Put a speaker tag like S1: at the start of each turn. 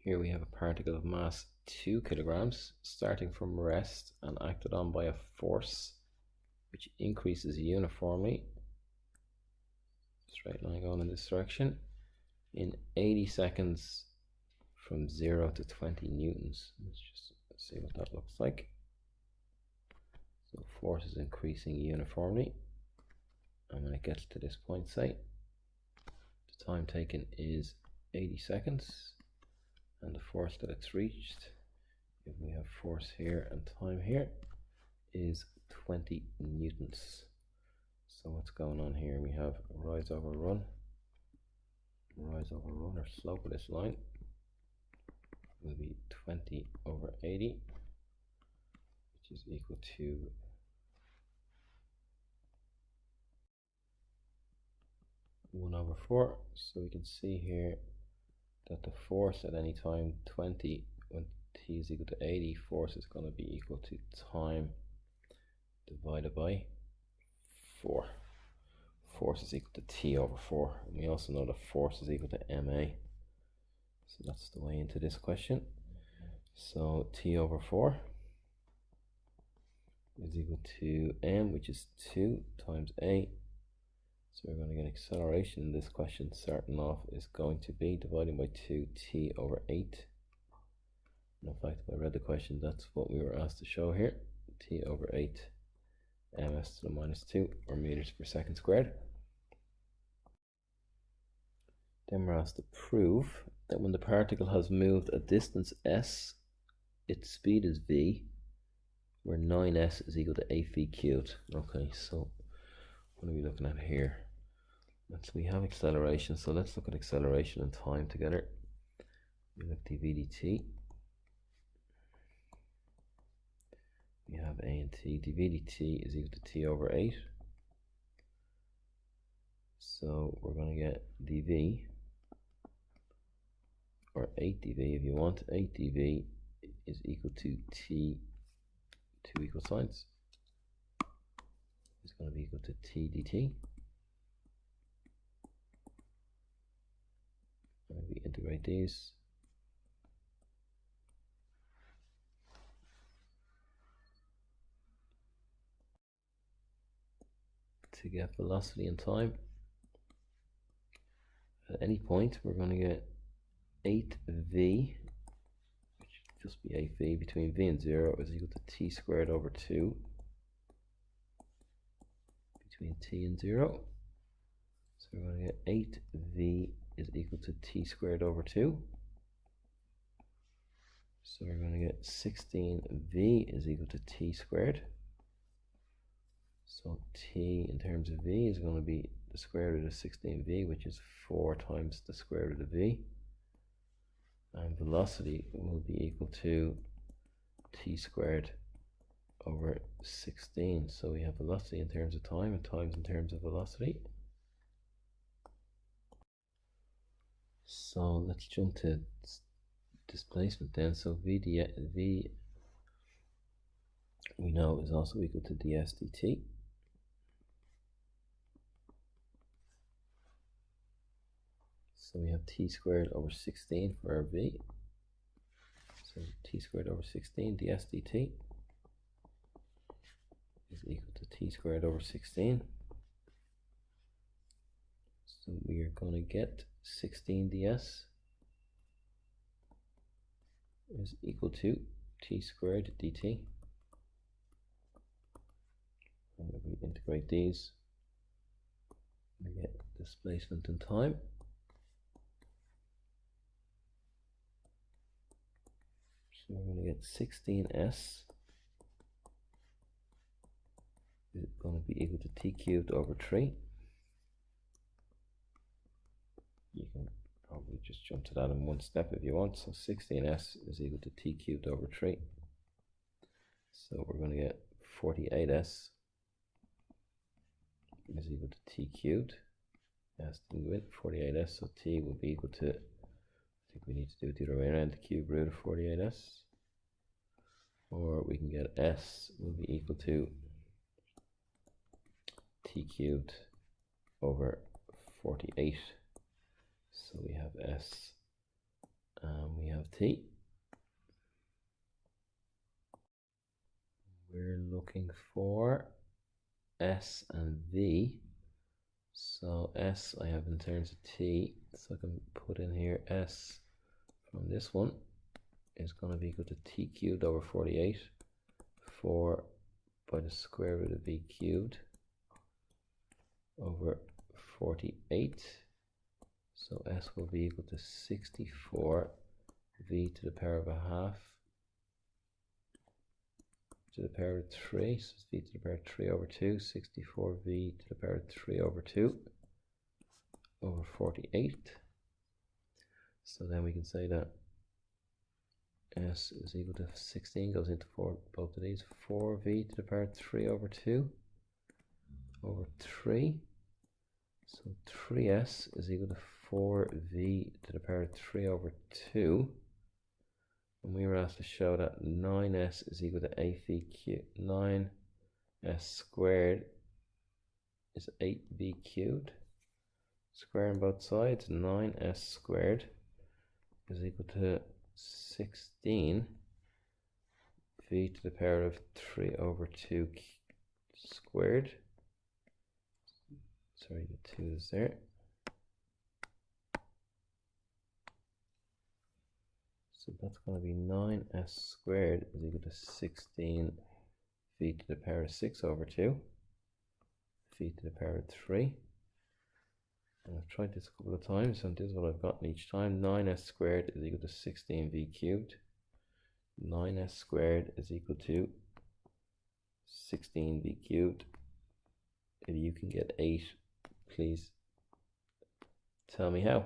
S1: Here we have a particle of mass 2 kilograms starting from rest and acted on by a force which increases uniformly, straight line going in this direction, in 80 seconds from 0 to 20 newtons. Let's just see what that looks like. So force is increasing uniformly, and when it gets to this point, say, the time taken is 80 seconds, and the force that it's reached, if we have force here and time here, is 20 newtons. So what's going on here? We have rise over run, or slope of this line will be 20 over 80, which is equal to 1 over 4. So we can see here that the force at any time 20, when t is equal to 80, force is going to be equal to time divided by 4. Force is equal to t over 4. And we also know that force is equal to ma. So that's the way into this question. So t over 4 is equal to m, which is 2 times a. So we're going to get acceleration in this question starting off is going to be dividing by 2t over 8. And in fact, if I read the question, that's what we were asked to show here. T over 8 ms to the minus 2, or meters per second squared. Then we're asked to prove that when the particle has moved a distance s, its speed is v, where 9s is equal to 8v cubed. Okay, so what are we looking at here? We have acceleration, so let's look at acceleration and time together. We look dv dt. We have a and t. dv dt is equal to t over 8. So we're going to get dv, or 8 dv if you want. 8 dv is equal to t, two equal signs. It's going to be equal to t dt. And we integrate these. To get velocity and time. At any point, we're going to get 8v, which should just be 8v, between v and 0 is equal to t squared over 2 between t and 0. So we're going to get 8v is equal to t squared over 2. So we're going to get 16v is equal to t squared. So t in terms of v is going to be the square root of 16v, which is 4 times the square root of v. And velocity will be equal to t squared over 16. So we have velocity in terms of time and times in terms of velocity. So let's jump to displacement then. So v we know is also equal to ds dt. So we have t squared over 16 for our v. So t squared over 16 ds dt is equal to t squared over 16. So we are going to get 16 ds is equal to t squared dt. And if we integrate these, we get displacement and time. So we're going to get 16s is going to be equal to t cubed over 3. You can probably just jump to that in one step if you want. So 16s is equal to t cubed over 3. So we're going to get 48s is equal to t cubed. As to win 48s, so t will be equal to, I think we need to do it the other way around, the cube root of 48s. Or we can get s will be equal to t cubed over 48. So we have s, and we have t. We're looking for s and v. So s I have in terms of t, so I can put in here s from this one is going to be equal to t cubed over 48, 4 by the square root of v cubed over 48. So s will be equal to 64 v to the power of a half to the power of 3, so it's v to the power of 3 over 2, 64 v to the power of 3 over 2 over 48. So then we can say that s is equal to 16, goes into both of these, 4v to the power of 3 over 2 over 3. So 3s is equal to 4v to the power of 3 over 2. And we were asked to show that 9s is equal to 8v cubed. 9s squared is 8v cubed. Squaring both sides, 9s squared is equal to 16 v to the power of 3 over 2 squared. Sorry, the 2 is there. So that's going to be 9s squared is equal to 16 v to the power of 6 over 2, v to the power of 3. And I've tried this a couple of times, and this is what I've gotten each time. 9s squared is equal to 16v cubed. 9s squared is equal to 16v cubed. If you can get 8, please tell me how.